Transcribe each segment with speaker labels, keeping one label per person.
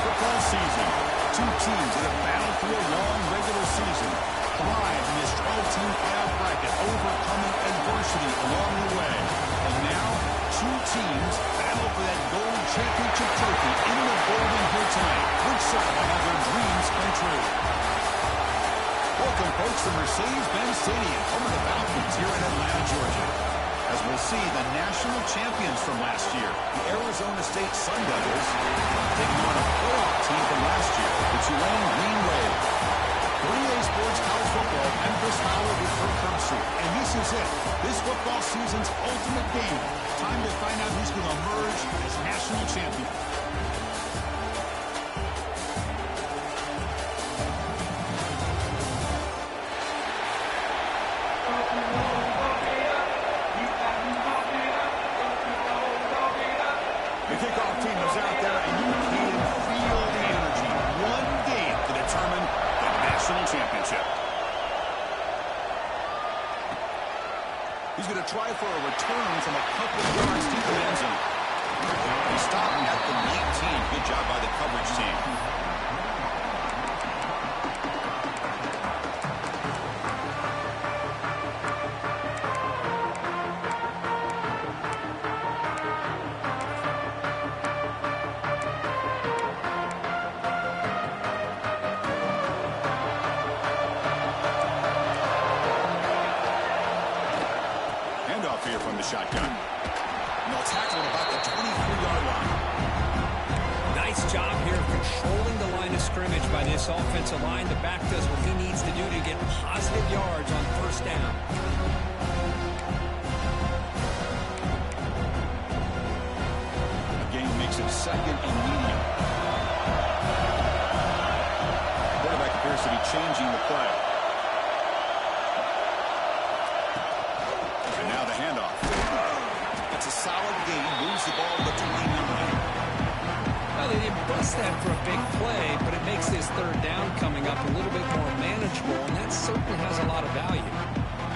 Speaker 1: football season. Two teams that have battled through a long regular season, thrive in this 12-team playoff bracket, overcoming adversity along the way. And now, two teams battle for that gold championship trophy in the building here tonight. Which side will have their dreams come true? Welcome, folks, to Mercedes-Benz Stadium, home of the Falcons here in Atlanta, Georgia. As we'll see, the national champions from last year, the Arizona State Sun Devils, taking on a playoff team from last year, the Tulane Green Wave. 3A Sports College Football, Memphis Howard with Kirk Herbstreit. And this is it. This football season's ultimate game. Time to find out who's going to emerge as national champion. The kickoff team is out there, and you can feel the energy. One game to determine the national championship. He's going to try for a return from a couple of yards deep in the end zone. He stopped at the 19. Good job by the coverage team. Here from the shotgun. And they'll tackle at about the 23-yard line.
Speaker 2: Nice job here controlling the line of scrimmage by this offensive line. The back does what he needs to do to get positive yards on first down.
Speaker 1: The game makes it second and medium. The quarterback appears to be changing the play. Handoff. That's a solid gain. Moves the ball to the 29.
Speaker 2: Well, they didn't bust that for a big play, but it makes this third down coming up a little bit more manageable, and that certainly has a lot of value.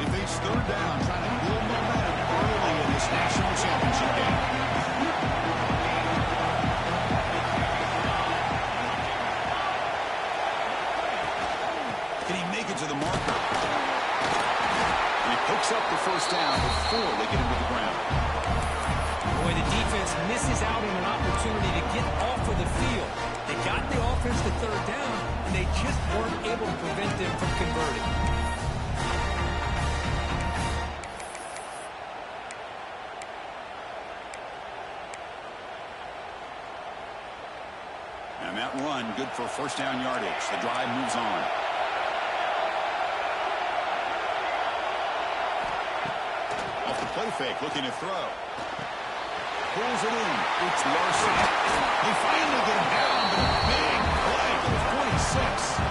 Speaker 1: They face third down, trying to build momentum early in this national championship game. Can he make it to the marker? Picks up the first down before they get him to the ground.
Speaker 2: Boy, the defense misses out on an opportunity to get off of the field. They got the offense to third down, and they just weren't able to prevent them from converting.
Speaker 1: And that run, good for first down yardage. The drive moves on. Play fake, looking to throw. Pulls it in. It's Larson. They finally get him down, but a big play to the 46.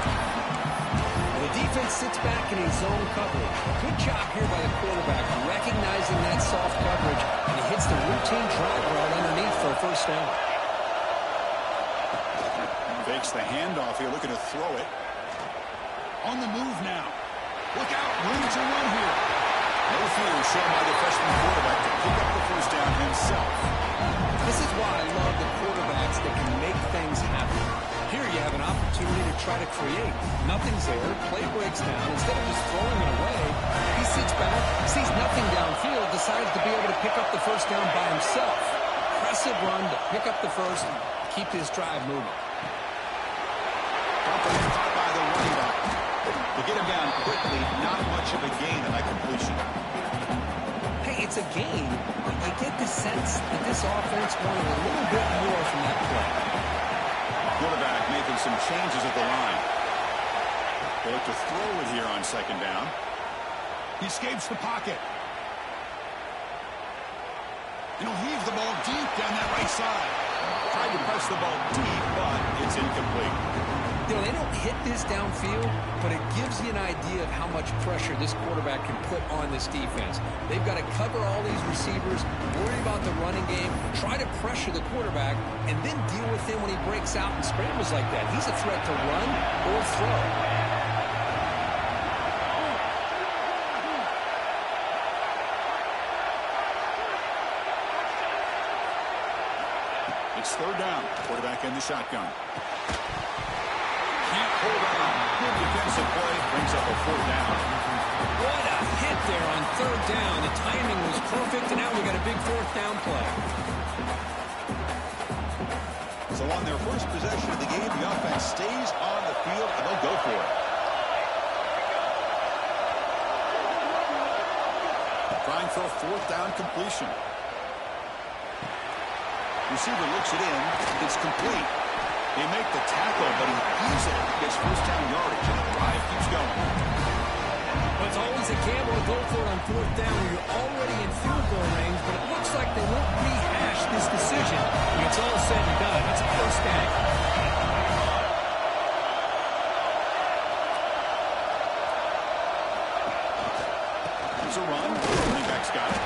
Speaker 2: The defense sits back in his zone coverage. Good job here by the quarterback, recognizing that soft coverage, and he hits the routine drag route underneath for a first down.
Speaker 1: Fakes the handoff here, looking to throw it. On the move now. Look out, room to run here. No fear shown by the freshman quarterback to pick up the first down himself.
Speaker 2: This is why I love the quarterbacks that can make things happen. Here you have an opportunity to try to create. Nothing's there. Play breaks down. Instead of just throwing it away, he sits back, sees nothing downfield, decides to be able to pick up the first down by himself. Impressive run to pick up the first, keep his drive moving.
Speaker 1: Company caught by the running back. To get him down quickly, not much of a gain on that completion.
Speaker 2: Hey, it's a gain, but you get the sense that this offense wanted a little bit more from that play.
Speaker 1: Quarterback making some changes at the line. They look to throw it here on second down. He escapes the pocket. And he'll heave the ball deep down that right side. Tried to press the ball deep, but it's incomplete.
Speaker 2: You know, they don't hit this downfield, but it gives you an idea of how much pressure this quarterback can put on this defense. They've got to cover all these receivers, worry about the running game, try to pressure the quarterback, and then deal with him when he breaks out and scrambles like that. He's a threat to run or throw.
Speaker 1: It's third down. Quarterback in the shotgun. can't hold on. Good defensive play. Brings up a 4th down.
Speaker 2: What a hit there on 3rd down. The timing was perfect, and now we got a big 4th down play.
Speaker 1: So on their first possession of the game, the offense stays on the field, and they'll go for it. Trying for a 4th down completion. Receiver looks it in. It's complete. They make the tackle, but he easily gets 1st down yardage, and the drive keeps going.
Speaker 2: Well, it's always a gamble to go for it on 4th down when you're already in field goal range, but it looks like they won't rehash this decision when it's all said and done. It's a 1st down.
Speaker 1: There's a run. Running back's got it.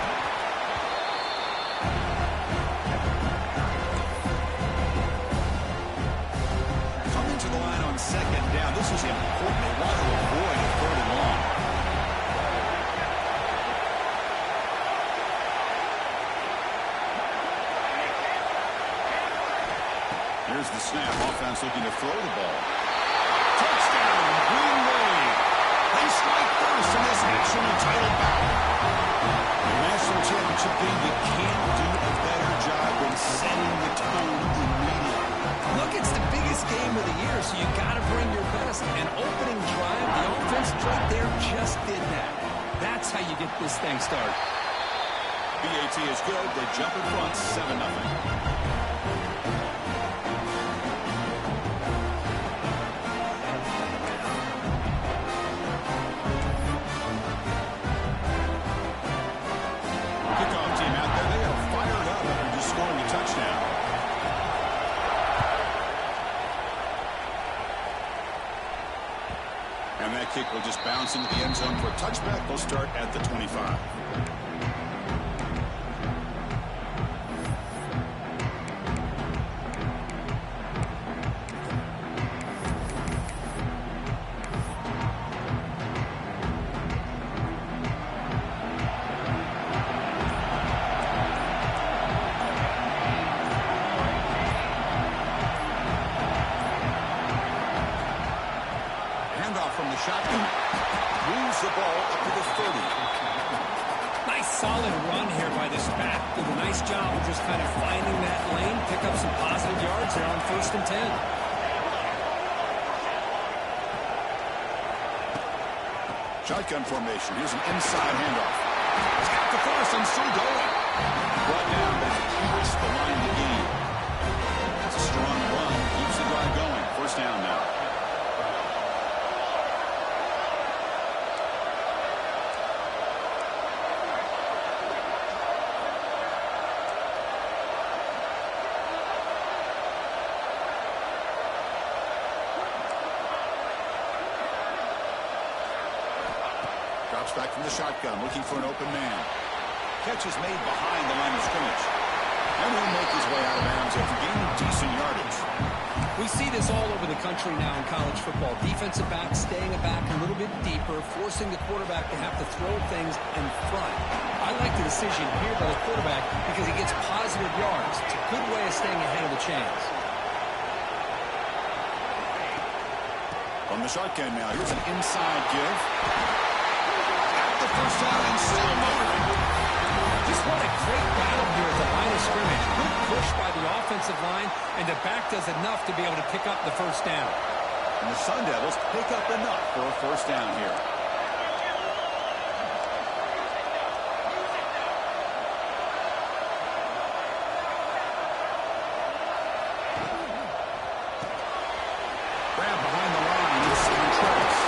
Speaker 1: Coming to the line on 2nd down. This is important. They want to avoid a 3rd and long. Here's the snap. Offense looking to throw the ball. Touchdown, Green Wave. They strike first in this national title battle. The national championship game, you can't do a better job than setting the tone immediately.
Speaker 2: Look, it's the biggest game of the year, so you got to bring your best. And opening drive, the offense right there just did that. That's how you get this thing started.
Speaker 1: BAT is good. They jump in front, 7-0. And that kick will just bounce into the end zone for a touchback. They'll start at the 25. From the shotgun, moves the ball up to the 30.
Speaker 2: Nice solid run here by this back. Did a nice job of just kind of finding that lane, pick up some positive yards there on 1st and 10.
Speaker 1: Shotgun formation. Here's an inside handoff. He's got the first and still going. Brought down, but it's past the line of the game. It's a strong run. Keeps the drive going. 1st down now. Drops back from the shotgun, looking for an open man. Catch is made behind the line of scrimmage. And he'll make his way out of bounds after gaining decent yardage.
Speaker 2: We see this all over the country now in college football. Defensive backs staying back a little bit deeper, forcing the quarterback to have to throw things in front. I like the decision here by the quarterback because he gets positive yards. It's a good way of staying ahead of the chains.
Speaker 1: From the shotgun now, here's an inside give. The 1st down and still moving.
Speaker 2: Just what a great battle here at the line of scrimmage. Good push by the offensive line, and the back does enough to be able to pick up the 1st down.
Speaker 1: And the Sun Devils pick up enough for a 1st down here. Grab behind the line. It's Contreras.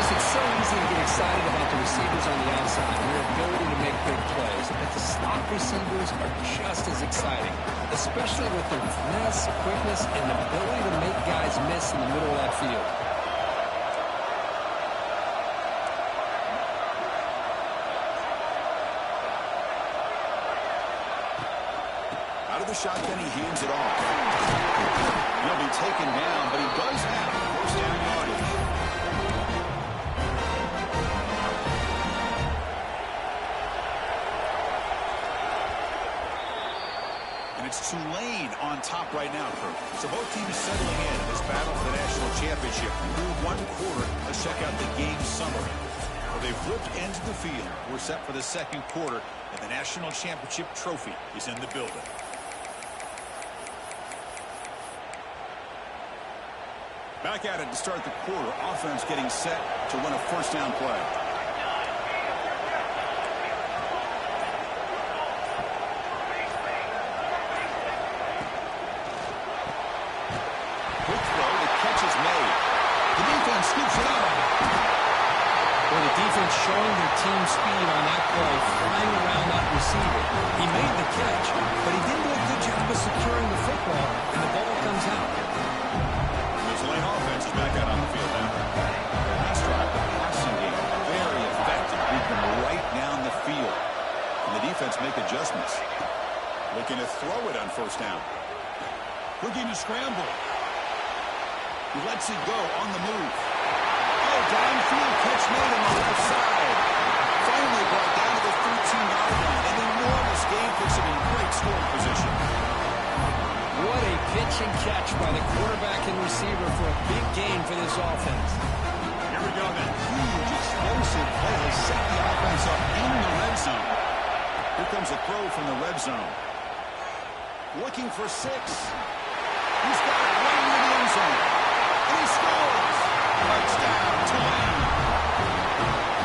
Speaker 2: It's so easy to get excited about the receivers on the outside and their ability to make big plays. But the slot receivers are just as exciting, especially with their finesse, quickness, and the ability to make guys miss in the middle of that field.
Speaker 1: Out of the shotgun, he hands it off. He'll be taken down, but he does have 1st down yardage. It's Tulane on top right now, Kurt. So both teams settling in this battle for the national championship. Through one quarter, let's check out the game summary. Well, they flipped into the field. We're set for the second quarter, and the national championship trophy is in the building. Back at it to start the quarter. Offense getting set to run a first down play. Quick throw. The catch is made. The defense scoops it up.
Speaker 2: Well, the defense showing their team speed on that play, flying around that receiver. He made the catch, but he didn't do a good job of securing the football, and the ball comes out.
Speaker 1: Tulane offense is back out on the field now. Last drive, the passing game, very effective. Moving right down the field. And the defense make adjustments. Looking to throw it on first down. Looking to scramble. He lets it go on the move. Oh, downfield catch made on the left side. Finally brought down to the 13-yard line. An enormous gain puts him in great scoring position.
Speaker 2: What a pitch and catch by the quarterback and receiver for a big gain for this offense.
Speaker 1: Here we go then. Huge, explosive play has set the offense up in the red zone. Here comes a throw from the red zone. Looking for 6. He's got it right near the end zone. And he scores. Touchdown, Tulane.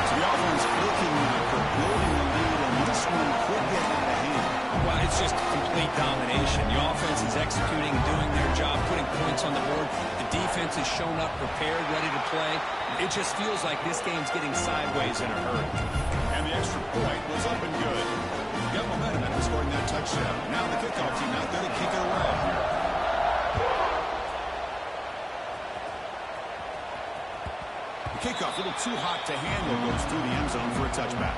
Speaker 1: So the offense looking for building the lead, and this one could get out of hand.
Speaker 2: Well, it's just complete domination. The offense is executing, doing their job, putting points on the board. The defense is shown up, prepared, ready to play. It just feels like this game's getting sideways in a hurry.
Speaker 1: And the extra point was up and good. Got momentum after scoring that touchdown. Now the kickoff team not going to kick it away. The kickoff, a little too hot to handle, goes through the end zone for a touchback.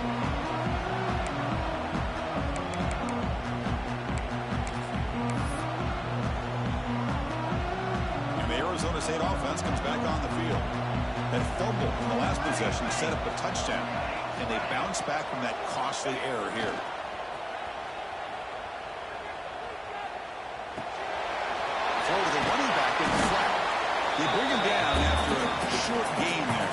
Speaker 1: And the Arizona State offense comes back on the field. That fumble in the last possession set up a touchdown, and they bounce back from that costly error here. Throw to the running back in the flat. They bring him down after a short gain there.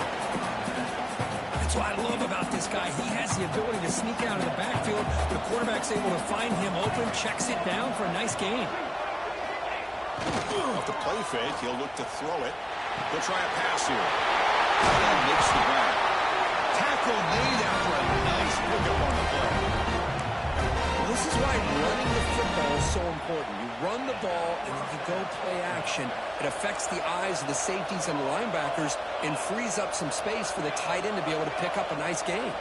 Speaker 2: That's what I love about this guy. He has the ability to sneak out of the backfield. The quarterback's able to find him open, checks it down for a nice gain.
Speaker 1: Off the play fake, he'll look to throw it. He'll try a pass here. Tight end makes the grab. Tackle made after a nice pickup on the play.
Speaker 2: Well, this is why running the football is so important. You run the ball, and if you go play action, it affects the eyes of the safeties and the linebackers and frees up some space for the tight end to be able to pick up a nice gain.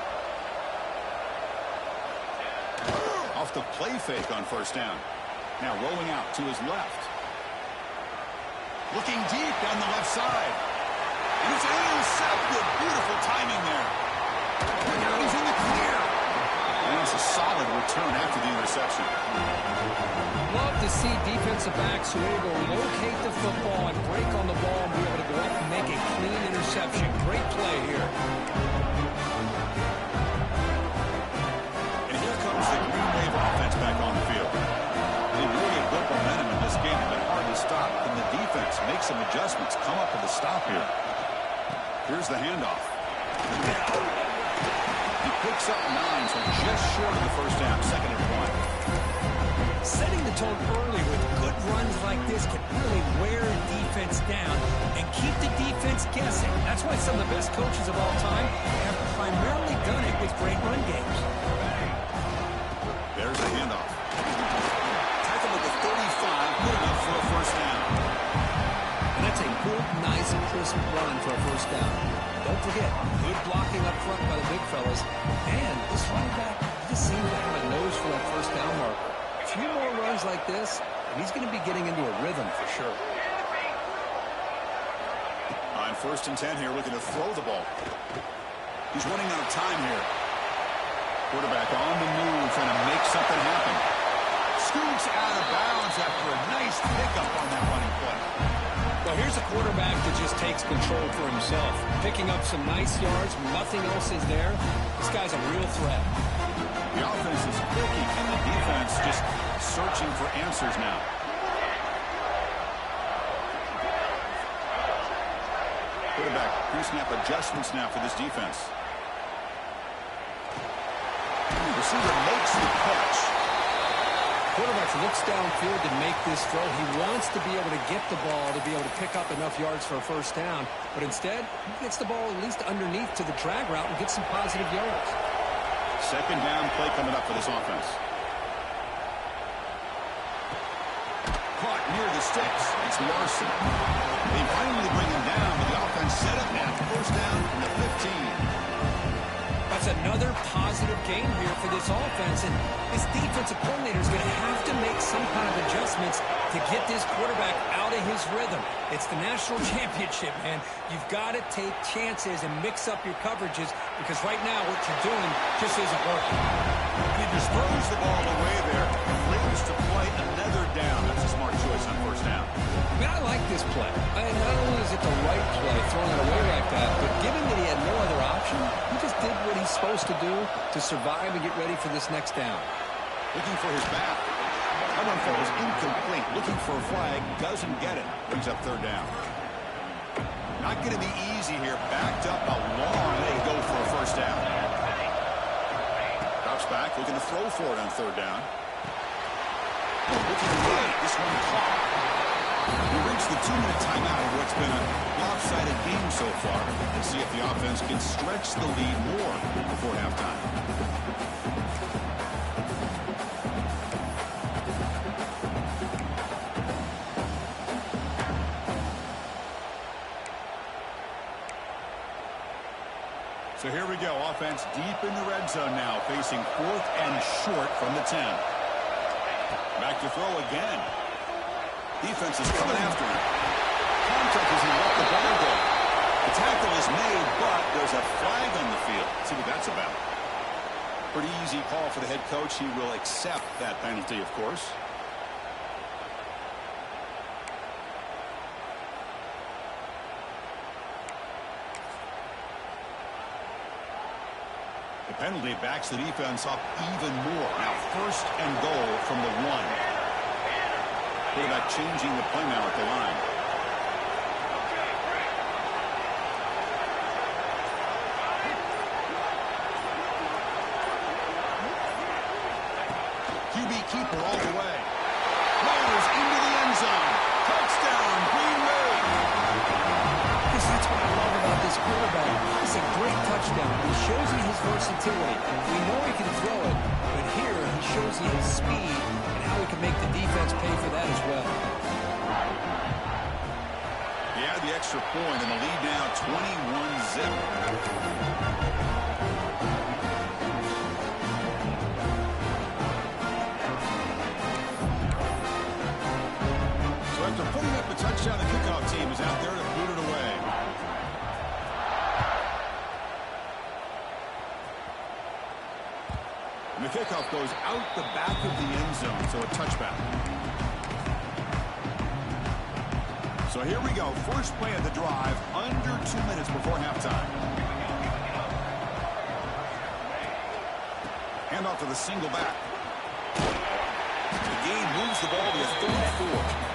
Speaker 1: Off the play fake on first down. Now rolling out to his left. Looking deep down the left side. And it's intercepted. Beautiful timing there. And now he's in the clear. And it's a solid return after the interception.
Speaker 2: Love to see defensive backs who are able to locate the football and break on the ball and be able to go up and make a clean interception. Great play here.
Speaker 1: And here comes the Green Wave offense back on the field. They really have built momentum in this game. It's been hard to stop. And the defense makes some adjustments. Come up with a stop here. Here's the handoff. He picks up 9, so just short of the first down. Second and 1.
Speaker 2: Setting the tone early with good runs like this can really wear a defense down and keep the defense guessing. That's why some of the best coaches of all time have primarily done it with great run games.
Speaker 1: There's a handoff. Tackle at the 35, good enough for a first down.
Speaker 2: And that's a good, nice, crisp run for a first down. Don't forget, good blocking up front by the big fellas. And this running back just seems to have a nose for that first down marker. A few more runs like this, and he's going to be getting into a rhythm for sure.
Speaker 1: On first and 10 here, looking to throw the ball. He's running out of time here. Quarterback on the move, trying to make something happen. Scoots out of bounds after a nice pickup on that running play.
Speaker 2: Well, here's a quarterback that just takes control for himself. Picking up some nice yards, nothing else is there. This guy's a real threat.
Speaker 1: The offense is clicking, and the defense just searching for answers now. Quarterback pre-snap adjustments now for this defense. The receiver makes the catch.
Speaker 2: Quarterback looks downfield to make this throw. He wants to be able to get the ball to be able to pick up enough yards for a first down. But instead, he gets the ball at least underneath to the drag route and gets some positive yards.
Speaker 1: Second down play coming up for this offense. Caught near the sticks. It's Larson. They finally bring him down, but the offense set up now. First down from the 15.
Speaker 2: That's another positive game here for this offense, and this defensive coordinator is going to have to make some kind of adjustments to get this quarterback out of his rhythm. It's the national championship, man. You've got to take chances and mix up your coverages because right now what you're doing just isn't working.
Speaker 1: He just throws the ball away there and leads to play another down. That's a smart choice on first down.
Speaker 2: Man, I like this play. Not only is it the right play, throwing it away like that, but given that he had no other option, he just did what he's supposed to do to survive and get ready for this next down.
Speaker 1: Looking for his back. That one falls incomplete. Looking for a flag. Doesn't get it. Brings up third down. Not going to be easy here. Backed up a long way to go for a first down. Drops back. Looking to throw for it on third down. Looking right. This one caught. We reached the 2-minute timeout of what's been a lopsided game so far. Let's see if the offense can stretch the lead more before halftime. So here we go. Offense deep in the red zone now, facing 4th and short from the 10. Back to throw again. Defense is coming after him. Contact as he let the ball go. The tackle is made, but there's a flag on the field. Let's see what that's about. Pretty easy call for the head coach. He will accept that penalty, of course. The penalty backs the defense up even more. Now first and goal from the 1. Quarterback changing the play now at the line. QB keeper all the way. Rolls into the end zone. Touchdown, Green Bay.
Speaker 2: That's what I love about this quarterback. It's a great touchdown. He shows you his versatility. We know he can throw it, but here he shows you his speed and how he can make the defense pay for that as well.
Speaker 1: He had the extra point, and the lead now 21-zip. So after putting up the touchdown, the kickoff team is out there to boot it away. And the kickoff goes out the back of the end zone, so a touchback. So here we go. First play of the drive, under 2 minutes before halftime. Handoff to the single back. The game moves the ball to a 3rd and 4.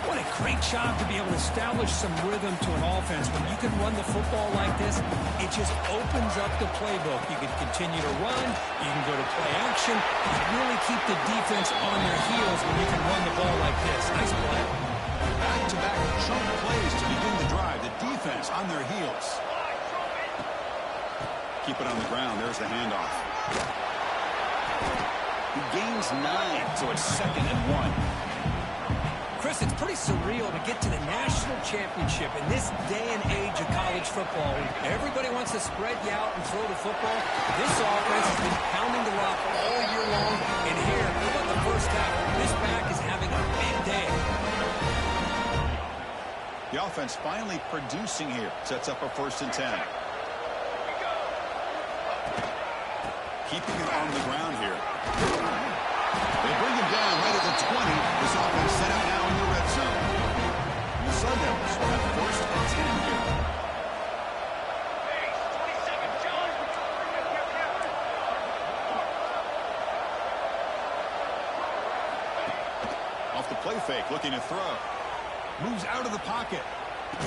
Speaker 2: What a great job to be able to establish some rhythm to an offense. When you can run the football like this, it just opens up the playbook. You can continue to run, you can go to play action, and really keep the defense on their heels when you can run the ball like this. Nice play.
Speaker 1: Back-to-back chunk plays to begin the drive. The defense on their heels. Keep it on the ground. There's the handoff. He gains 9, so it's 2nd and 1.
Speaker 2: Chris, it's pretty surreal to get to the national championship in this day and age of college football. Everybody wants to spread you out and throw the football. This offense has been pounding the rock all year long. And here, how about the first half? This back is having a big day.
Speaker 1: The offense finally producing here. Sets up a 1st and 10. Keeping it on the ground here. They bring him down right at the 20. This offense set up now in the red zone. The Sun Devils will have 1st and 10 here. fake, looking to throw. Moves out of the pocket.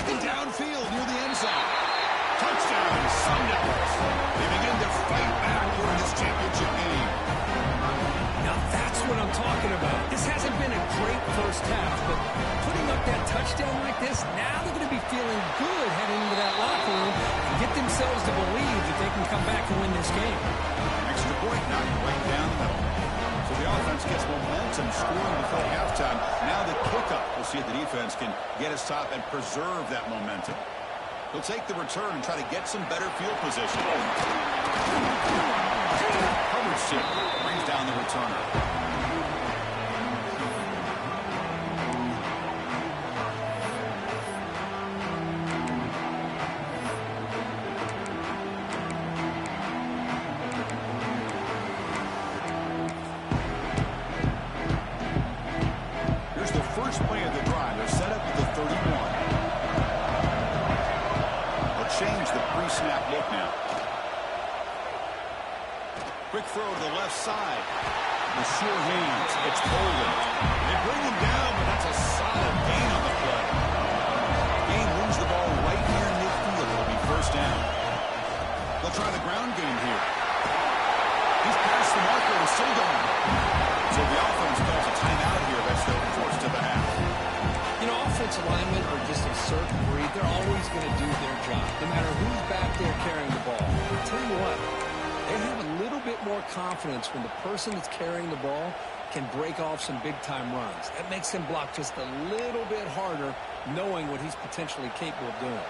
Speaker 1: And downfield near the end zone. Touchdown, Sun Devils. They begin to fight back during this championship game.
Speaker 2: Now that's what I'm talking about. This hasn't been a great first half, but putting up that touchdown like this, now they're going to be feeling good heading into that locker room and get themselves to believe that they can come back and win this game.
Speaker 1: Extra point knocked right down the middle. So the offense gets momentum scoring before halftime. Now the kickoff. We'll see if the defense can get a stop and preserve that momentum. He'll take the return and try to get some better field position. Coverage shift brings down the returner. First play of the drive. They're set up at the 31. They'll change the pre-snap look now. Quick throw to the left side. The sure hands. It's Poland. They bring him down, but that's a solid gain on the play. Gain moves the ball right here in midfield. It'll be first down. They'll try the ground game here. He's past the marker and still going. So the offense calls a timeout here. That's their force to the half.
Speaker 2: You know, offensive linemen are just a certain breed. They're always going to do their job, no matter who's back there carrying the ball. I'll tell you what, they have a little bit more confidence when the person that's carrying the ball can break off some big-time runs. That makes him block just a little bit harder, knowing what he's potentially capable of doing.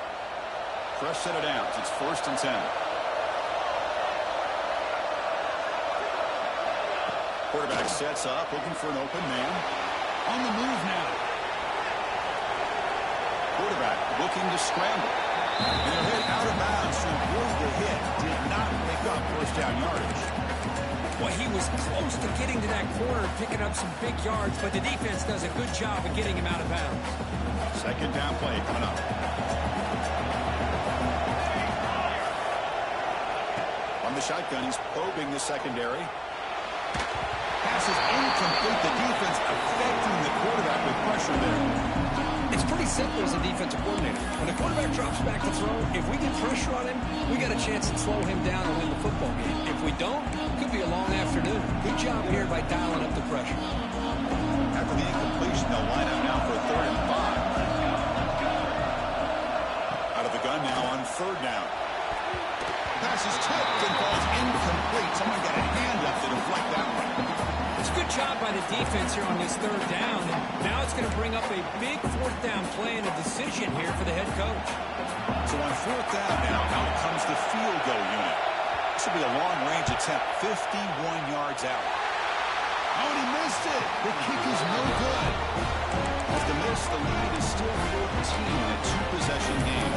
Speaker 1: Fresh set of downs. It's 1st and 10. Quarterback sets up, looking for an open man. On the move now. Quarterback looking to scramble. And they'll hit out of bounds to avoid the hit. Did not pick up first down yardage.
Speaker 2: Well, he was close to getting to that corner, picking up some big yards, but the defense does a good job of getting him out of bounds.
Speaker 1: Second down play coming up. On the shotgun, he's probing the secondary. Pass is incomplete. The defense affecting the quarterback with pressure there.
Speaker 2: It's pretty simple as a defensive coordinator. When the quarterback drops back to throw, if we get pressure on him, we got a chance to slow him down and win the football game. If we don't, it could be a long afternoon. Good job here by dialing up the pressure.
Speaker 1: After the incompletion, they'll line up now for a 3rd and 5. Out of the gun now on 3rd down. Pass is tipped and falls incomplete. Someone got a hand up to deflect that one.
Speaker 2: It's a good job by the defense here on this 3rd down. And now it's going to bring up a big 4th down play and a decision here for the head coach.
Speaker 1: So on 4th down now, out comes the field goal unit. This will be a long-range attempt, 51 yards out. Oh, and he missed it. The kick is no good. With the miss, the lead is still 14 in a 2-possession game.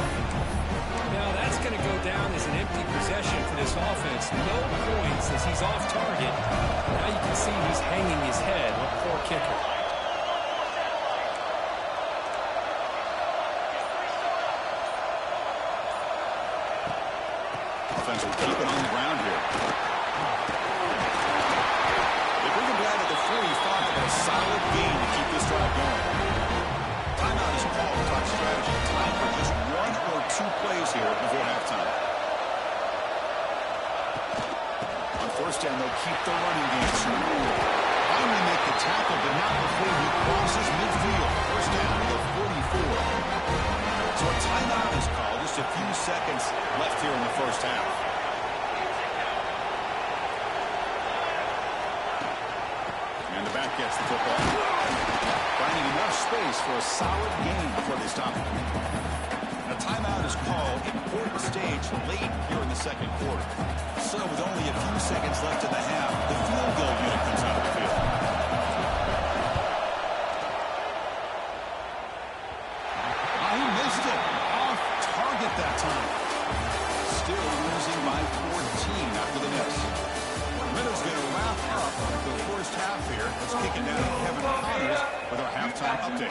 Speaker 2: Now that's going to go down as an empty possession for this offense. No points as he's off target. Now you can see he's hanging his head. What a poor kicker.
Speaker 1: Offense will keep it on the ground here. They bring him down to the 45, and a solid gain to keep this drive going. Timeout is called. Talk strategy. Time for just 1 or 2 plays here before halftime. On 1st down, they'll keep the running game strong. Finally make the tackle, but not before he crosses midfield. 1st down to the 44. So a timeout is called. Just a few seconds left here in the 1st half. And the back gets the football. Finding enough space for a solid gain before they stop it. A timeout is called. Important stage late here in the 2nd quarter. So with only a few seconds left in the half, the field goal unit comes out of the field. He missed it. Off target that time. Still losing by 14 after the miss. Ritter's going to wrap up the 1st half here. Let's kick it down to Kevin Connors with our halftime update.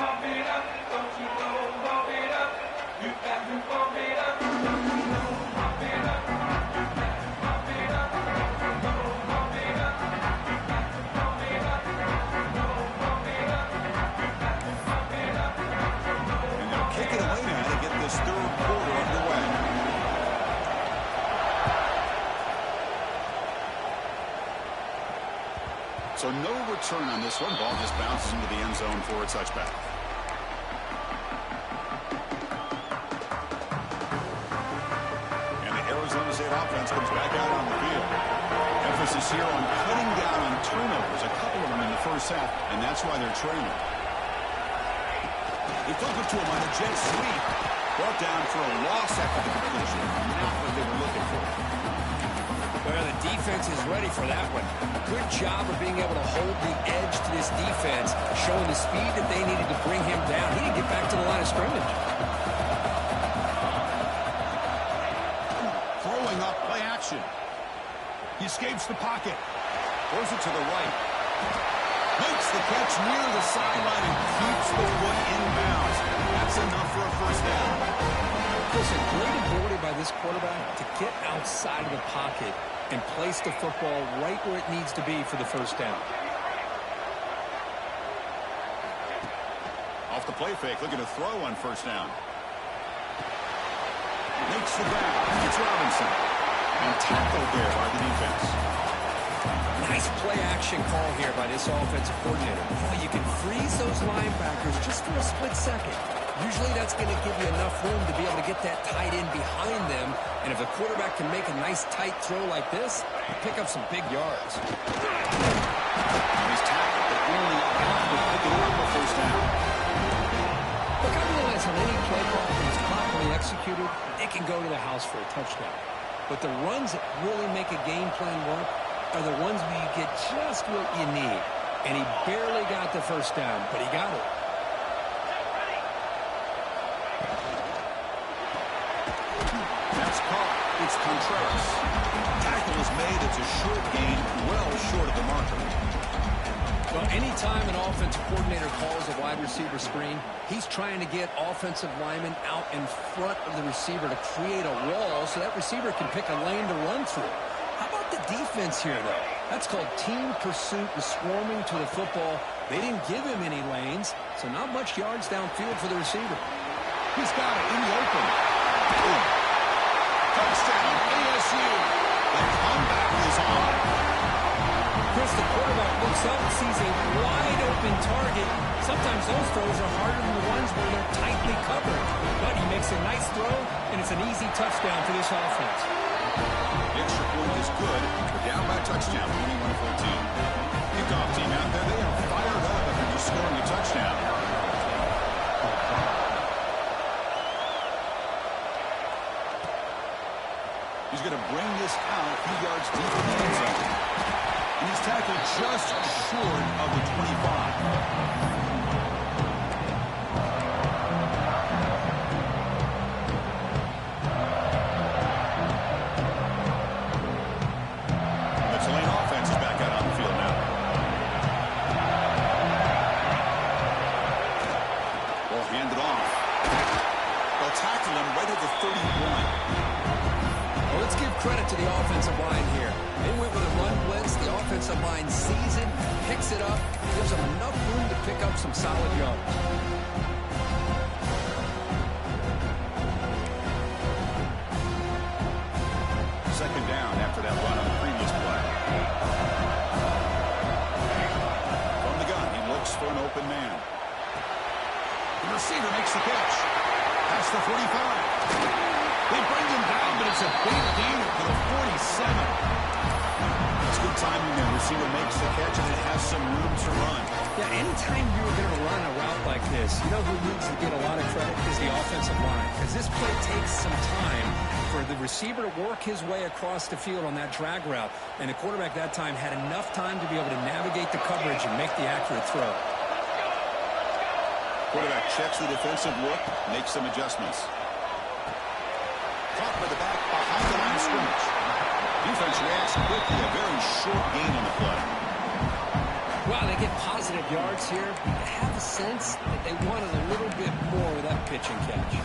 Speaker 1: So no return on this one. Ball just bounces into the end zone for a touchback. And the Arizona State offense comes back out on the field. Emphasis here on cutting down on turnovers, a couple of them in the first half, and that's why they're trailing. They flip it to him on a jet sweep. Brought down for a loss after the completion. Not what they were looking for.
Speaker 2: Well, the defense is ready for that one. Good job of being able to hold the edge to this defense, showing the speed that they needed to bring him down. He didn't get back to the line of scrimmage.
Speaker 1: Throwing up, play action. He escapes the pocket. Throws it to the right. Makes the catch near the sideline and keeps the foot in bounds. That's enough for a first down.
Speaker 2: Listen, great ability by this quarterback to get outside of the pocket and place the football right where it needs to be for the first down.
Speaker 1: Off the play fake, looking to throw on first down. Makes the grab. It's Robinson. And tackled there by the defense.
Speaker 2: Nice play-action call here by this offensive coordinator. Well, you can freeze those linebackers just for a split second. Usually that's going to give you enough room to be able to get that tight end behind them. And if the quarterback can make a nice tight throw like this, pick up some big yards.
Speaker 1: And he's tackled, but only after picking up a first down.
Speaker 2: Look, I realize on any play call that is properly executed, it can go to the house for a touchdown. But the runs that really make a game plan work are the ones where you get just what you need. And he barely got the first down, but he got it.
Speaker 1: That's caught. It's Contreras. Tackle is made. It's a short gain, well short of the marker.
Speaker 2: Well, anytime an offensive coordinator calls a wide receiver screen, he's trying to get offensive linemen out in front of the receiver to create a wall so that receiver can pick a lane to run through. How about the defense here, though? That's called team pursuit and swarming to the football. They didn't give him any lanes, so not much yards downfield for the receiver.
Speaker 1: He's got it in the open. Boom. Touchdown, ASU. The comeback is on.
Speaker 2: Chris, the quarterback looks up and sees a wide-open target. Sometimes those throws are harder than the ones where they're tightly covered. But he makes a nice throw, and it's an easy touchdown for this offense.
Speaker 1: The extra point is good. We're down by a touchdown, 21-14. Kickoff team out there, they are fired up after just scoring a touchdown. He's going to bring this out a few yards deep in the end zone. And he's tackled just short of the 25.
Speaker 2: Credit to the offensive line here. They went with a run blitz. The offensive line sees it, picks it up, gives them enough room to pick up some solid yards.
Speaker 1: Second down after that run on the previous play. From the gun, he looks for an open man. The receiver makes the catch. Past the 45. They bring him down, but it's a big gain for the 47. It's good timing there. Receiver makes the catch, and it has some room to run.
Speaker 2: Yeah, anytime you're going to run a route like this, you know who needs to get a lot of credit is the offensive line. Because this play takes some time for the receiver to work his way across the field on that drag route. And the quarterback that time had enough time to be able to navigate the coverage and make the accurate throw.
Speaker 1: Quarterback checks the defensive look, makes some adjustments. Caught by the back behind the line of scrimmage. Defense reacts quickly, a very short gain on the play.
Speaker 2: Well, they get positive yards here. I have a sense that they wanted a little bit more with that pitch and catch.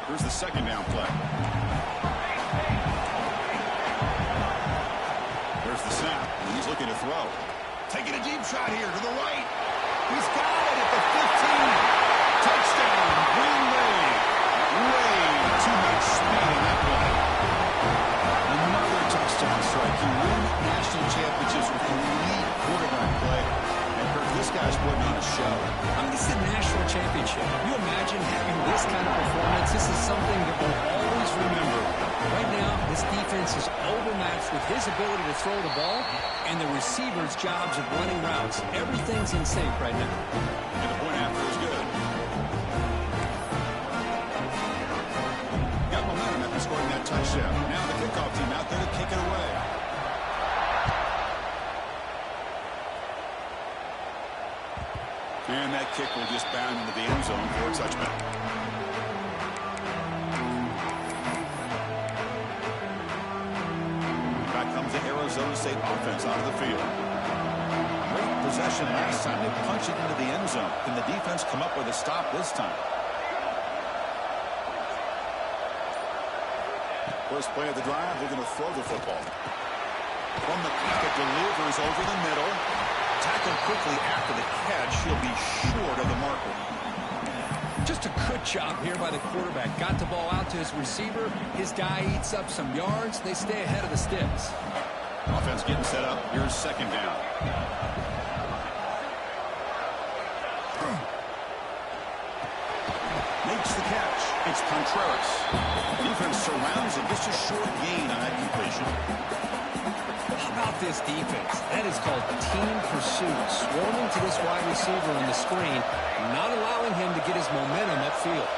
Speaker 1: Here's the second down play. There's the snap, and he's looking to throw. Taking a deep shot here to the right. He's got it at the 15. Touchdown, Green Bay. Way too much speed in that play. Another touchdown strike. You win national championships
Speaker 2: is overmatched with his ability to throw the ball and the receiver's jobs of running routes. Everything's in sync right now.
Speaker 1: And the point after is good. Got momentum after scoring that touchdown. Now the kickoff team out there to kick it away. And that kick will just bound into the end zone for a touchback. Back comes the Arizona State offense onto the field. Great possession last time. They punch it into the end zone. Can the defense come up with a stop this time? First play of the drive, they're going to throw the football. From the pocket, delivers over the middle. Tackled quickly after the catch. He'll be short of the marker.
Speaker 2: Just a good job here by the quarterback. Got the ball out to his receiver. His guy eats up some yards. They stay ahead of the sticks.
Speaker 1: Offense getting set up. Here's second down. Makes the catch. It's Contreras. Defense surrounds him. Just a short gain on that completion.
Speaker 2: How about this defense? That is called team pursuit. Swarming to this wide receiver on the screen, not allowing him to get his momentum upfield.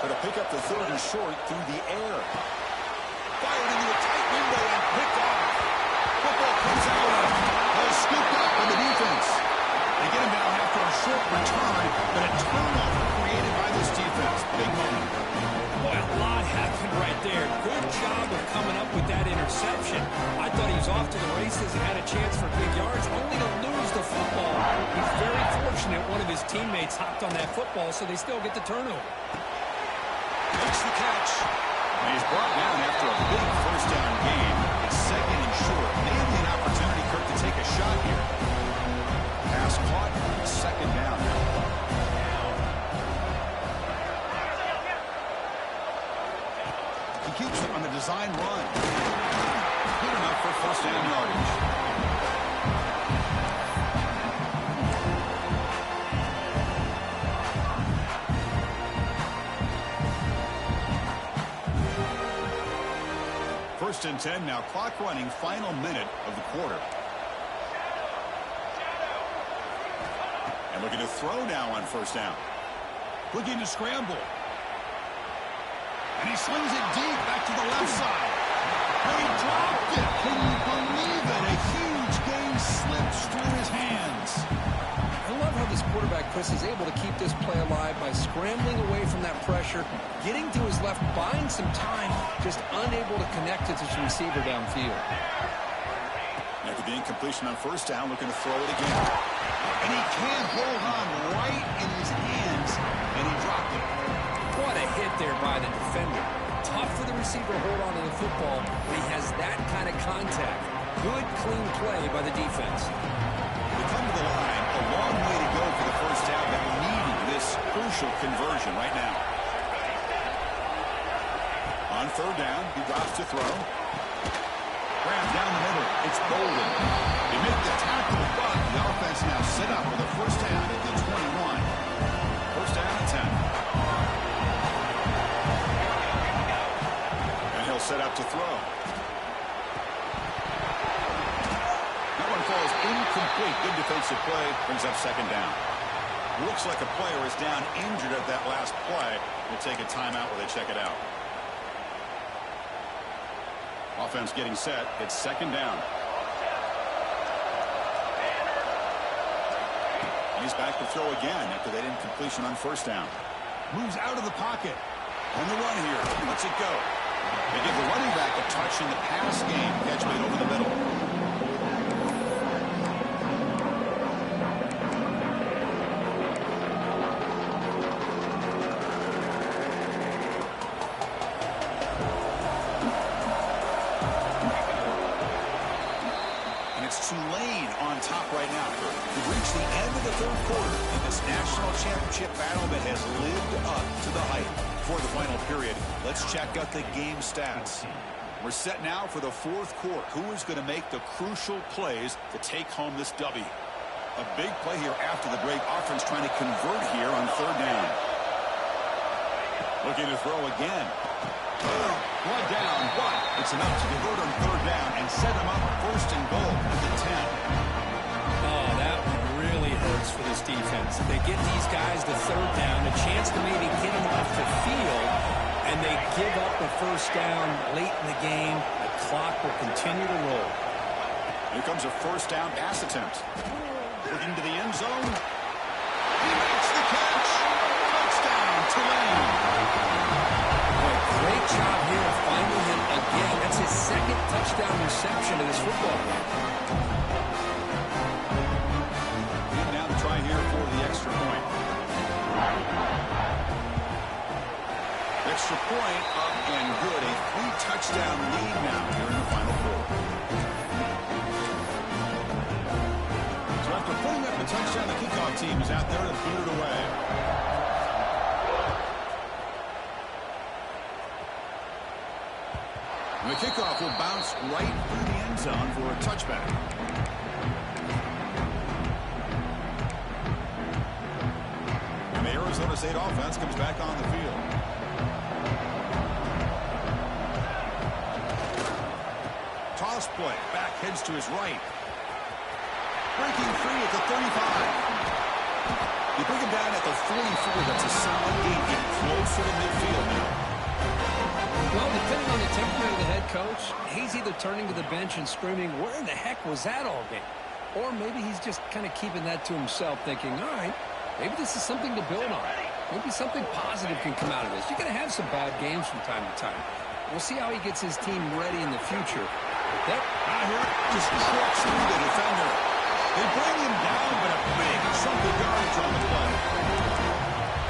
Speaker 1: Going to pick up the third and short through the air. Fired into a tight window and picked off. Football comes out. Scooped up by the defense. They get him down after a short return, but a turnover created by this defense. Big moment.
Speaker 2: Boy, a lot happened right there. Good job of coming up with that interception. I thought he was off to the races and had a chance for big yards, only to lose the football. He's very fortunate one of his teammates hopped on that football, so they still get the turnover.
Speaker 1: Makes the catch. And he's brought down after a big first down gain. It's second and short. Maybe an opportunity, Kirk, to take a shot here. Pass caught. Second down. He keeps it on the design run. Good enough for first down yardage. First and 10 now. Clock running. Final minute of the quarter. And looking to throw now on first down. Looking to scramble. And he slings it deep back to the left side. They dropped it. Can you believe it? A huge gain slips through his hands.
Speaker 2: I love how this quarterback, Chris, is able to keep this play alive by scrambling away from that pressure, getting to his left, buying some time, just unable to connect with his receiver downfield.
Speaker 1: After the incompletion on first down, looking to throw it again. And he can't hold on right in his hands, and he dropped it.
Speaker 2: What a hit there by the defender. Tough for the receiver to hold on to the football when he has that kind of contact. Good, clean play by the defense.
Speaker 1: We come to the line. A long way to go for the first down, but needing this crucial conversion right now. On third down, he drops to throw. Grab down the middle. It's Bolden. They make the tackle, but the offense now set up with a first down at the 21. First down and 10. And he'll set up to throw. That one falls incomplete. Good defensive play. Brings up second down. Looks like a player is down injured at that last play. We'll take a timeout while they check it out. Offense getting set. It's second down. He's back to throw again after that incompletion on first down. Moves out of the pocket. On the run here. Lets it go. They give the running back a touch in the pass game. Catch made over the middle. Tulane on top right now. We've reached the end of the third quarter in this national championship battle that has lived up to the hype. For the final period, let's check out the game stats. We're set now for the fourth quarter. Who is going to make the crucial plays to take home this W? A big play here after the break. Offense trying to convert here on third down. Looking to throw again. One down, but it's enough to convert on third down and set him up first and goal at the 10.
Speaker 2: Oh, that one really hurts for this defense. They get these guys to third down, a chance to maybe get them off the field, and they give up the first down late in the game. The clock will continue to roll.
Speaker 1: Here comes a first down pass attempt. Looking to the end zone. He makes the catch. Touchdown, Tulane.
Speaker 2: Great job here of finding him again. That's his second touchdown reception of this football game.
Speaker 1: Now to try here for the extra point. Extra point up and good. A 3-touchdown lead now here in the final quarter. So after putting up a touchdown, the kickoff team is out there to boot it away. And the kickoff will bounce right through the end zone for a touchback. And the Arizona State offense comes back on the field. Toss play. Back heads to his right. Breaking free at the 35. You bring him down at the 44. That's a solid gain. Get closer to midfield now.
Speaker 2: Well, depending on the temperament of the head coach, he's either turning to the bench and screaming, where in the heck was that all game? Or maybe he's just kind of keeping that to himself, thinking, all right, maybe this is something to build on. Maybe something positive can come out of this. You're going to have some bad games from time to time. We'll see how he gets his team ready in the future. But
Speaker 1: out here, just trucks through the defender. They bring him down, but a big chunk of yardage on the play.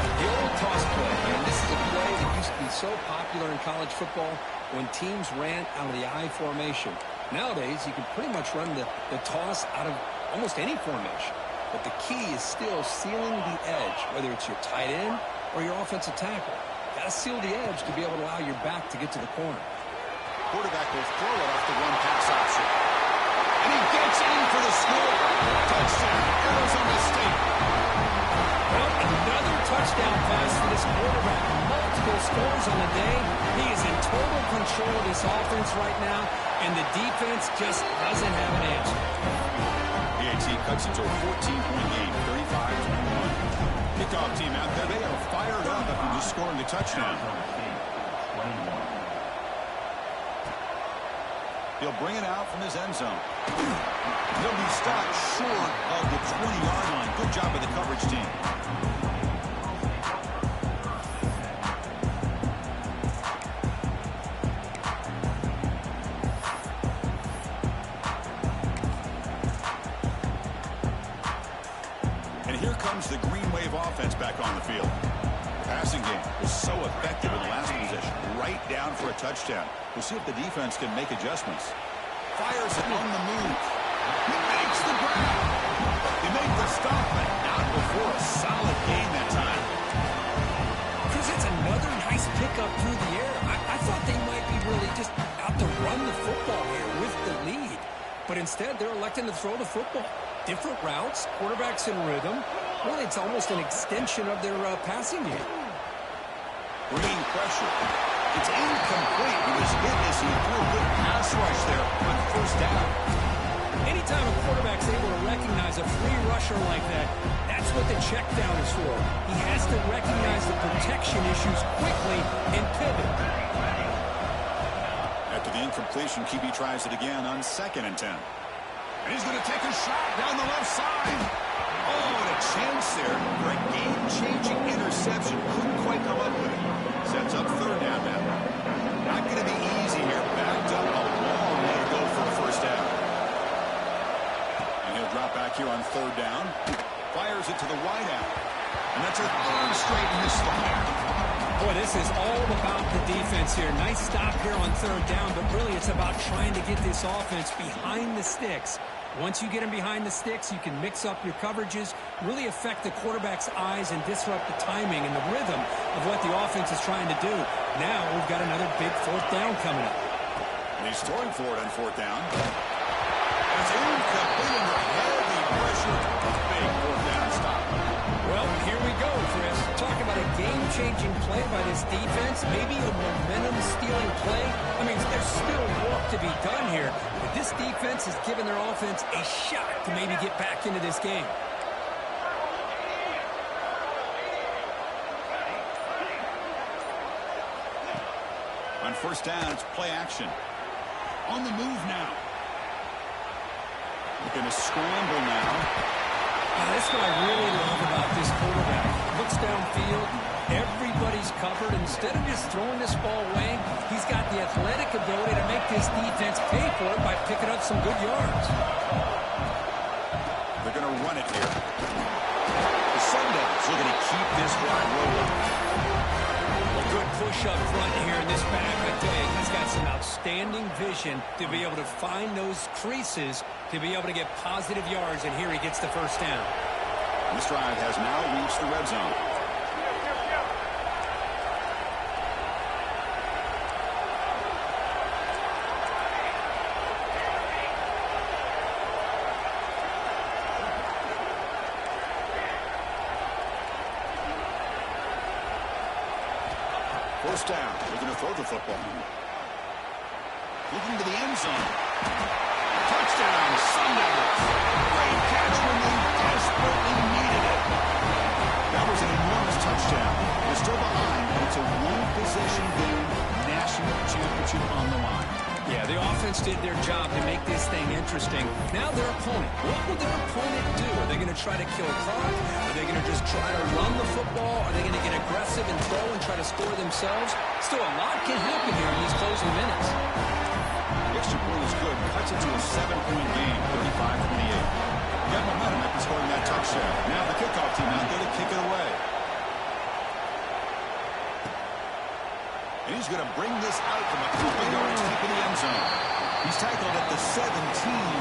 Speaker 2: The old toss play, and this is a play that used to be so popular in college football when teams ran out of the I formation. Nowadays, you can pretty much run the toss out of almost any formation. But the key is still sealing the edge, whether it's your tight end or your offensive tackle. Got to seal the edge to be able to allow your back to get to the corner.
Speaker 1: Quarterback will throw it off the one-pass option. And he gets in for the score. Touchdown, Arizona State.
Speaker 2: Well, another touchdown pass for this quarterback. Multiple scores on the day. He is in total control of this offense right now, and the defense just doesn't have an answer.
Speaker 1: PAT cuts into a 14-point game, 35-21. Kickoff team out there, they are fired up after just scoring a touchdown. He'll bring it out from his end zone. He'll be stopped short of the 20-yard line. Good job by the coverage team. And here comes the Green Wave offense back on the field. The passing game was so effective in the last possession. Right down for a touchdown. We'll see if the defense can make adjustments. Fires it on the move. He makes the grab. He made the stop, but not before a solid gain that time.
Speaker 2: Chris, it's another nice pickup through the air. I thought they might be really just out to run the football here with the lead. But instead, they're electing to throw the football. Different routes, quarterbacks in rhythm. Really, it's almost an extension of their passing game.
Speaker 1: Bringing pressure. It's incomplete. He was hit as he threw a good pass rush there on first down.
Speaker 2: Anytime a quarterback's able to recognize a free rusher like that, that's what the check down is for. He has to recognize the protection issues quickly and pivot.
Speaker 1: After the incompletion, QB tries it again on 2nd and 10. And he's going to take a shot down the left side. Oh, and a chance there for a game-changing interception. Couldn't quite come up with it. Sets up 3rd down now. Not going to be easy here. Backed up a long way to go for a first down. And he'll drop back here on 3rd down. Fires it to the wide out. And that's a 3rd straight misfire.
Speaker 2: Boy, this is all about the defense here. Nice stop here on 3rd down, but really it's about trying to get this offense behind the sticks. Once you get them behind the sticks, you can mix up your coverages, really affect the quarterback's eyes and disrupt the timing and the rhythm of what the offense is trying to do. Now we've got another big 4th down coming up.
Speaker 1: And he's throwing for it on 4th down. It's incomplete under heavy pressure. Big 4th down stop.
Speaker 2: Well, here we go, Chris. Talk about a game-changing play play by this defense, maybe a momentum-stealing play. I mean, there's still work to be done here, but this defense has given their offense a shot to maybe get back into this game.
Speaker 1: On first down, it's play action. On the move now. Looking to scramble now.
Speaker 2: That's what I really love about this quarterback. Looks downfield, everybody's covered. Instead of just throwing this ball away, he's got the athletic ability to make this defense pay for it by picking up some good yards.
Speaker 1: They're going to run it here. The Sun Devils looking to keep this drive rolling.
Speaker 2: A good push up front here in this back. I tell you, he's got some outstanding vision to be able to find those creases, to be able to get positive yards, and here he gets the first down.
Speaker 1: This drive has now reached the red zone. First down. They're going to throw the football. Looking to the end zone. Touchdown, Sun Devils. Great catch when they desperately needed it. That was an enormous touchdown. They're still behind, but it's a one-possession game. National championship on the line.
Speaker 2: Yeah, the offense did their job to make this thing interesting. Now their opponent. What will their opponent do? Are they going to try to kill a clock? Are they going to just try to run the football? Are they going to get aggressive and throw and try to score themselves? Still, a lot can happen here in these closing minutes.
Speaker 1: Extra point is good. Cuts it to a 7-point game, 35-28. Got momentum after scoring that touchdown. Now the kickoff team out there to kick it away. And he's going to bring this out from a couple yards deep in the end zone. He's tackled at the 17,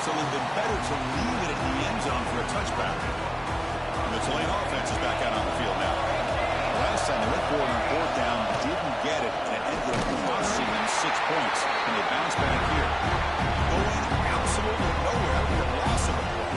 Speaker 1: so it's been better to leave it at the end zone for a touchback. And the Tulane offense is back out on the field now. Last time they went for it on fourth down, didn't get it, and it ended up costing them 6 points. And they bounce back here. Going absolutely nowhere with a loss of a play.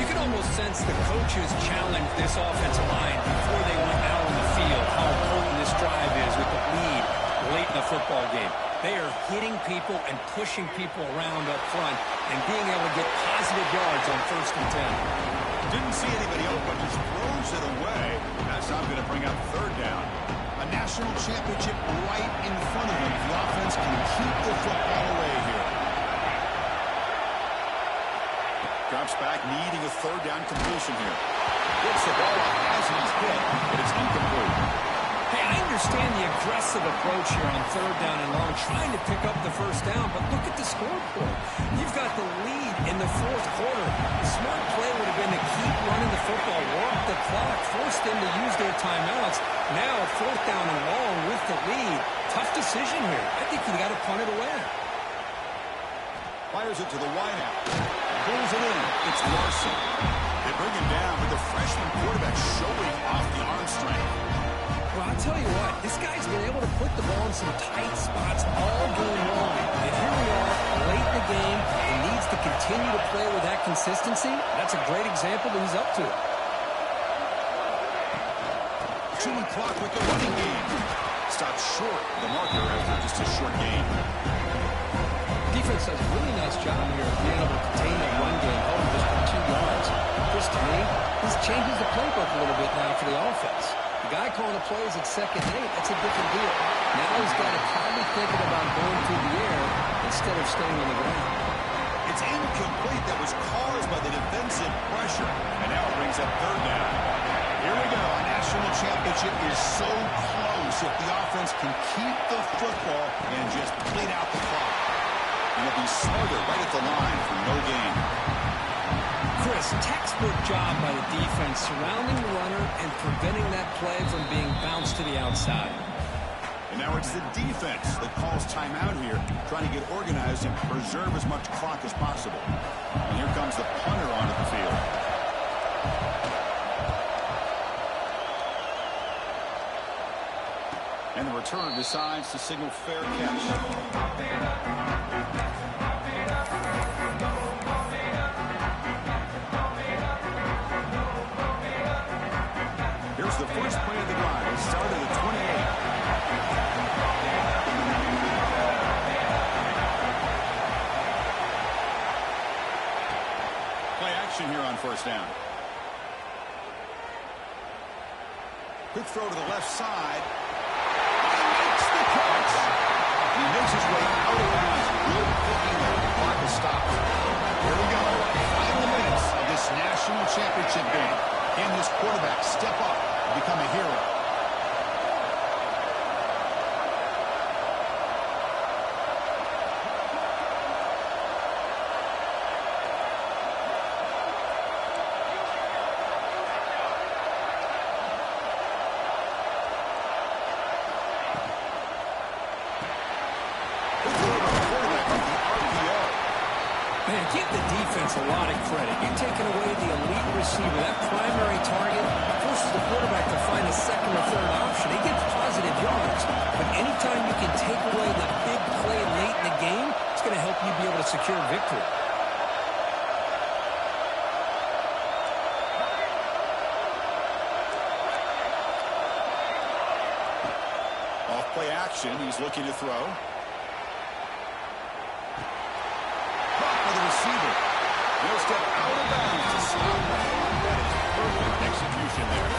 Speaker 2: You can almost sense the coaches challenged this offensive line before they went out on the field, how important this drive is with the lead late in the football game. They are hitting people and pushing people around up front and being able to get positive yards on 1st and 10.
Speaker 1: Didn't see anybody open, just throws it away. That's not going to bring up 3rd down. A national championship right in front of them. The offense can keep the football away here. Drops back, needing a 3rd down completion here. Gets the ball as he's hit, but it's incomplete.
Speaker 2: Hey, I understand the aggressive approach here on 3rd down and long, trying to pick up the 1st down, but look at the scoreboard. You've got the lead in the 4th quarter. The smart play would have been to keep running the football, work the clock, force them to use their timeouts. Now 4th down and long with the lead. Tough decision here. I think you got to punt it away.
Speaker 1: Fires it to the wideout. Pulls it in. It's Larson. They bring him down with the freshman quarterback showing off the arm strength.
Speaker 2: Well, I'll tell you what, this guy's been able to put the ball in some tight spots all game long. And here we are, late in the game, and needs to continue to play with that consistency. That's a great example that he's up to it.
Speaker 1: Chewing clock with the running game. Stops short the marker after just a short game.
Speaker 2: Defense does a really nice job here of being able to contain that run game, holding just for 2 yards. Chris, to me, this changes the playbook a little bit now for the offense. The guy calling the plays at 2nd and 8, that's a different deal. Now he's got to probably thinking about going through the air instead of staying on the ground.
Speaker 1: It's incomplete. That was caused by the defensive pressure. And now it brings up 3rd down. Here we go. A national championship is so close if the offense can keep the football and just bleed out the clock. And it'll be smothered right at the line for no gain.
Speaker 2: Chris, textbook job by the defense surrounding the runner and preventing that play from being bounced to the outside.
Speaker 1: And now it's the defense that calls timeout here, trying to get organized and preserve as much clock as possible. And here comes the punter onto the field. And the returner decides to signal fair catch. Here's the first play of the drive. It started at Play action here on first down. Quick throw to the left side. He makes the catch. He makes his way out of bounds. Good thinking there. The clock is stopped. Here we go. Final minutes of this national championship game. Can this quarterback step up and become a hero?
Speaker 2: Man, give the defense a lot of credit. You're taking away the elite receiver. That primary target forces the quarterback to find a second or third option. He gets positive yards. But anytime you can take away the big play late in the game, it's going to help you be able to secure victory.
Speaker 1: Off play action. He's looking to throw. The receiver. He'll step out of bounds to stop the ball. That is perfect execution there.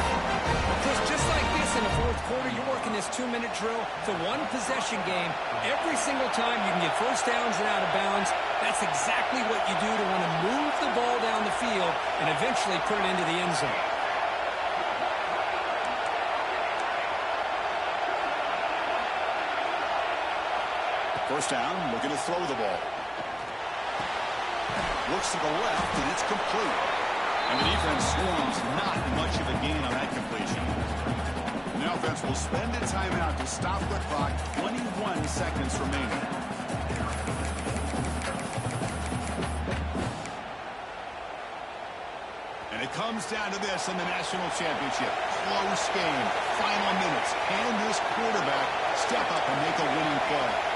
Speaker 2: Chris, just like this in the fourth quarter, you're working this 2-minute drill. It's a one-possession game. Every single time you can get first downs and out of bounds, that's exactly what you do to want to move the ball down the field and eventually put it into the end zone.
Speaker 1: First down, looking to throw the ball. Looks to the left, and it's complete. And the defense swarms not much of a gain on that completion. The offense will spend a timeout to stop the clock. 21 seconds remaining. And it comes down to this in the national championship. Close game. Final minutes. Can this quarterback step up and make a winning play?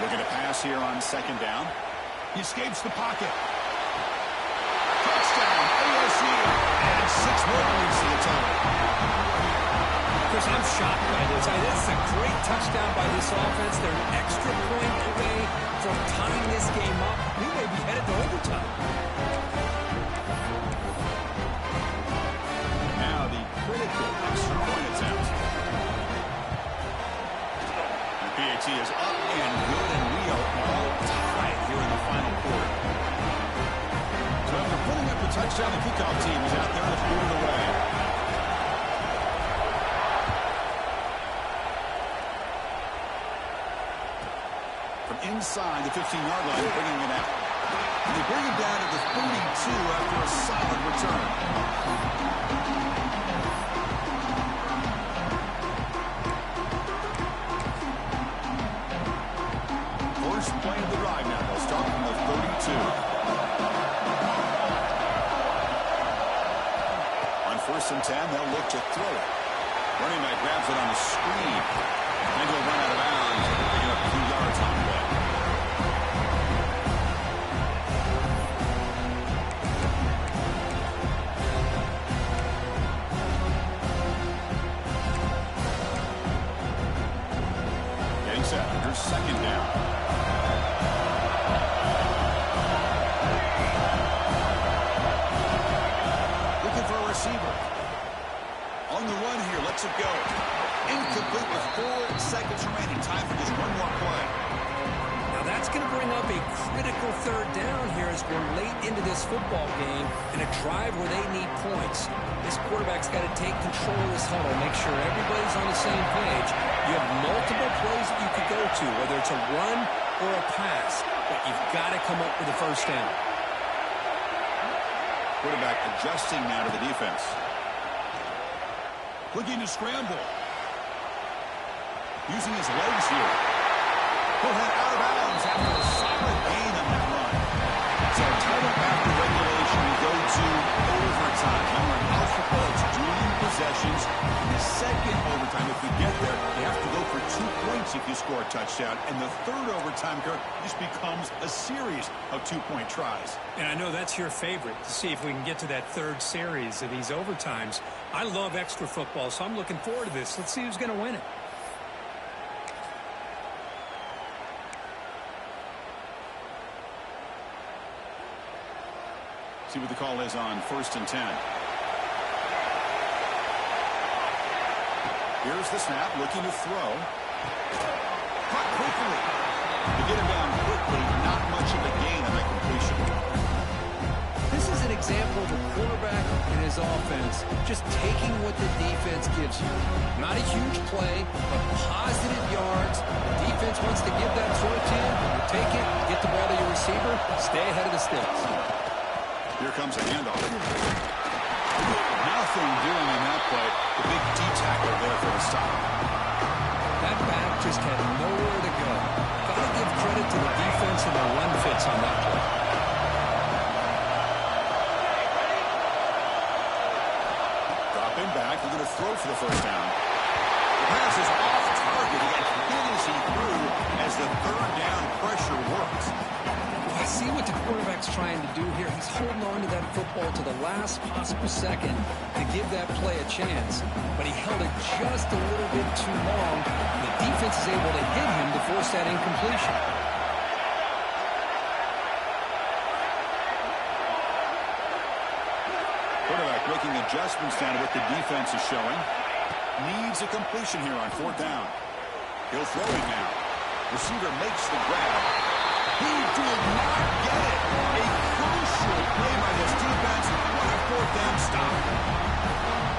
Speaker 1: Looking to pass here on second down. He escapes the pocket. Touchdown, ASU. And 6 more points to the total.
Speaker 2: Chris, I'm shocked by this. This is a great touchdown by this offense. They're an extra point away from tying this game up. We may be headed to overtime.
Speaker 1: Now the critical extra point attempt. PAT is up and good, and we are all tied here in the final quarter. So after putting up the touchdown, the kickoff team is out there to move it away. From inside the 15-yard line, bringing it out. And they bring it down to the 32 after a solid return. Play of the drive now. They'll start from the 32. On 1st and 10, they'll look to throw it. Running back grabs it on the screen. And he'll run out of bounds, picking up 2 yards on the way. Getting set under second down. Receiver. On the run here, lets it go. Incomplete with 4 seconds remaining. Time for just one more play.
Speaker 2: Now that's going to bring up a critical third down here as we're late into this football game in a drive where they need points. This quarterback's got to take control of this huddle, make sure everybody's on the same page. You have multiple plays that you could go to, whether it's a run or a pass, but you've got to come up with a first down.
Speaker 1: Quarterback adjusting now to the defense. Looking to scramble. Using his legs here. He'll head out of bounds after a solid gain on that run. So title after regulation, we go to overtime. Remember, in college football, it's dueling possessions. In the second overtime, if you get there, you have to go for 2 points if you score a touchdown. And the third overtime, Kirk, just becomes a series of 2-point tries.
Speaker 2: And I know that's your favorite, to see if we can get to that third series of these overtimes. I love extra football, so I'm looking forward to this. Let's see who's going to win it.
Speaker 1: See what the call is on 1st and 10. Here's the snap, looking to throw. Caught quickly. To get him down quickly, not much of a gain on that completion.
Speaker 2: This is an example of a quarterback and his offense just taking what the defense gives you. Not a huge play, but positive yards. The defense wants to give that throw to you. You take it, get the ball to your receiver, stay ahead of the sticks.
Speaker 1: Here comes a handoff. Nothing doing in that play. The big D-tackle there for the stop.
Speaker 2: That back just had nowhere to go. Got to give credit to the defense and the run fits on that play.
Speaker 1: Dropping back, they're going to throw for the first down. The pass is off target. He got hit as he threw as the third down pressure works.
Speaker 2: I see what the quarterback's trying to do here. He's holding on to that football to the last possible second to give that play a chance. But he held it just a little bit too long. The defense is able to hit him to force that incompletion.
Speaker 1: Quarterback making adjustments down to what the defense is showing. Needs a completion here on 4th down. He'll throw it now. Receiver makes the grab. He did not get it. A crucial play by this defense. What a 4th down stop.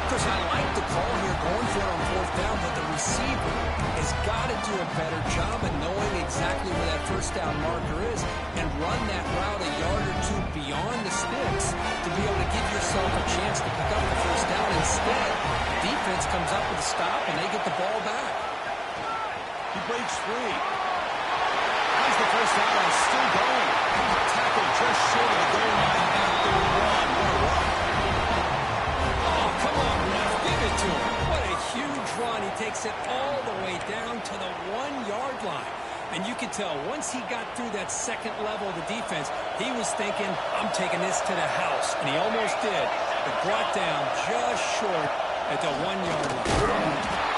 Speaker 2: Chris, I like the call here going for it on 4th down, but the receiver has got to do a better job of knowing exactly where that 1st down marker is and run that route a yard or two beyond the sticks to be able to give yourself a chance to pick up the 1st down. Instead, the defense comes up with a stop and they get the ball back.
Speaker 1: He breaks free. Has the 1st down and still going. Tackled just short of the goal line at the 1. What a run.
Speaker 2: Oh, come on, ref. Give it to him. What a huge run. He takes it all the way down to the 1-yard line. And you could tell once he got through that second level of the defense, he was thinking, I'm taking this to the house. And he almost did. But brought down just short at the 1-yard line.